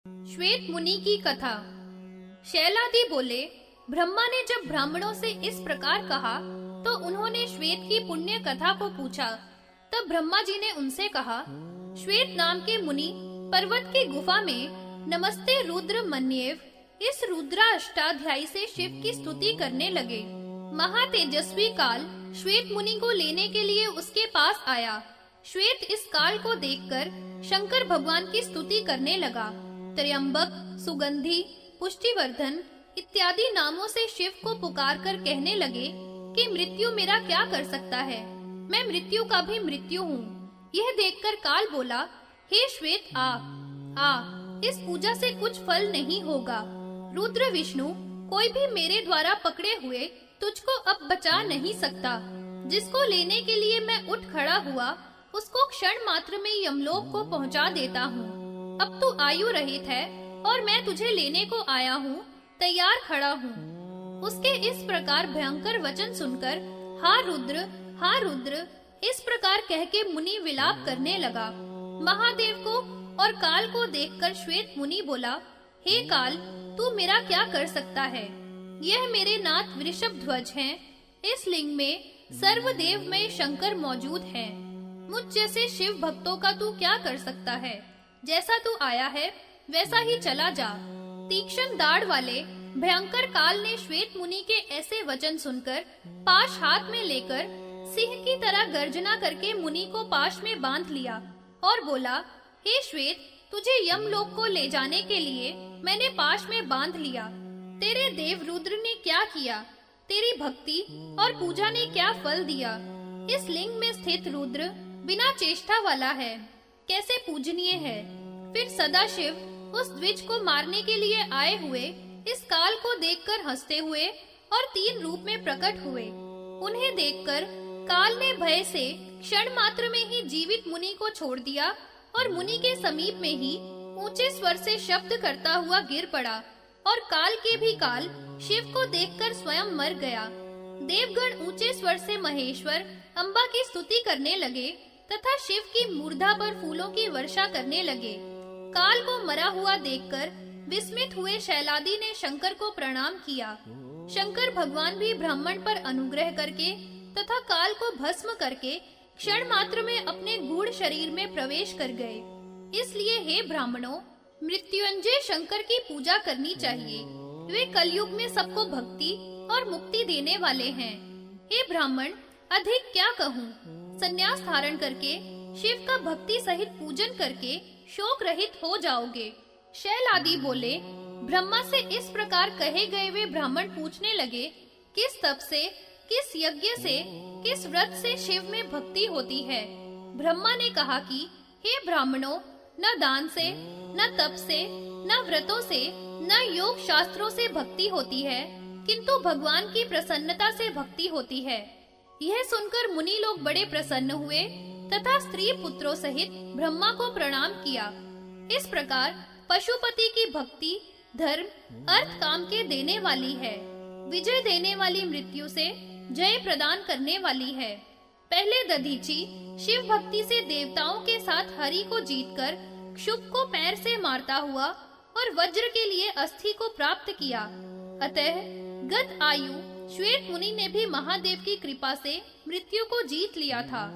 श्वेत मुनि की कथा। शैलादि बोले, ब्रह्मा ने जब ब्राह्मणों से इस प्रकार कहा तो उन्होंने श्वेत की पुण्य कथा को पूछा। तब ब्रह्मा जी ने उनसे कहा, श्वेत नाम के मुनि पर्वत की गुफा में नमस्ते रुद्र मन्येव इस रुद्राष्टाध्यायी से शिव की स्तुति करने लगे। महातेजस्वी काल श्वेत मुनि को लेने के लिए उसके पास आया। श्वेत इस काल को देखकर शंकर भगवान की स्तुति करने लगा। त्र्यंबक, सुगंधि, पुष्टिवर्धन इत्यादि नामों से शिव को पुकार कर कहने लगे कि मृत्यु मेरा क्या कर सकता है, मैं मृत्यु का भी मृत्यु हूँ। यह देखकर काल बोला, हे श्वेत आ, इस पूजा से कुछ फल नहीं होगा। रुद्र विष्णु कोई भी मेरे द्वारा पकड़े हुए तुझको अब बचा नहीं सकता। जिसको लेने के लिए मैं उठ खड़ा हुआ उसको क्षण मात्र में यमलोक को पहुँचा देता हूँ। अब तू आयु रहित है और मैं तुझे लेने को आया हूँ, तैयार खड़ा हूँ। उसके इस प्रकार भयंकर वचन सुनकर हा रुद्र इस प्रकार कह के मुनि विलाप करने लगा। महादेव को और काल को देखकर श्वेत मुनि बोला, हे काल, तू मेरा क्या कर सकता है? यह मेरे नाथ वृषभ ध्वज हैं। इस लिंग में सर्वदेव में शंकर मौजूद है। मुझ जैसे शिव भक्तों का तू क्या कर सकता है? जैसा तू आया है वैसा ही चला जा। तीक्ष्ण दाढ़ वाले भयंकर काल ने श्वेत मुनि के ऐसे वचन सुनकर पाश हाथ में लेकर सिंह की तरह गर्जना करके मुनि को पाश में बांध लिया और बोला, हे श्वेत, तुझे यमलोक को ले जाने के लिए मैंने पाश में बांध लिया। तेरे देव रुद्र ने क्या किया? तेरी भक्ति और पूजा ने क्या फल दिया? इस लिंग में स्थित रुद्र बिना चेष्टा वाला है, कैसे पूजनीय है। फिर सदाशिव उस द्विज को मारने के लिए आए हुए इस काल को देखकर हंसते हुए और 3 रूप में प्रकट हुए। उन्हें देखकर काल ने भय से क्षण मात्र में ही जीवित मुनि को छोड़ दिया और मुनि के समीप में ही ऊंचे स्वर से शब्द करता हुआ गिर पड़ा और काल के भी काल शिव को देखकर स्वयं मर गया। देवगण ऊंचे स्वर से महेश्वर अम्बा की स्तुति करने लगे तथा शिव की मूर्धा पर फूलों की वर्षा करने लगे। काल को मरा हुआ देखकर विस्मित हुए शैलादि ने शंकर को प्रणाम किया। शंकर भगवान भी ब्राह्मण पर अनुग्रह करके तथा काल को भस्म करके क्षण मात्र में अपने गूढ़ शरीर में प्रवेश कर गए। इसलिए हे ब्राह्मणों, मृत्युंजय शंकर की पूजा करनी चाहिए। वे कलयुग में सबको भक्ति और मुक्ति देने वाले हैं। हे ब्राह्मण, अधिक क्या कहूँ? संन्यास धारण करके शिव का भक्ति सहित पूजन करके शोक रहित हो जाओगे। शैलादि बोले, ब्रह्मा से इस प्रकार कहे गए वे ब्राह्मण पूछने लगे, किस तप से, किस यज्ञ से, किस व्रत से शिव में भक्ति होती है? ब्रह्मा ने कहा कि हे ब्राह्मणों, न दान से, न तप से, न व्रतों से, न योग शास्त्रों से भक्ति होती है, किंतु भगवान की प्रसन्नता से भक्ति होती है। यह सुनकर मुनि लोग बड़े प्रसन्न हुए तथा स्त्री पुत्रों सहित ब्रह्मा को प्रणाम किया। इस प्रकार पशुपति की भक्ति धर्म, अर्थ, काम के देने वाली है, विजय देने वाली, मृत्यु से जय प्रदान करने वाली है। पहले दधीचि शिव भक्ति से देवताओं के साथ हरि को जीतकर क्षुभ को पैर से मारता हुआ और वज्र के लिए अस्थि को प्राप्त किया। अतः गत आयु श्वेत मुनि ने भी महादेव की कृपा से मृत्यु को जीत लिया था।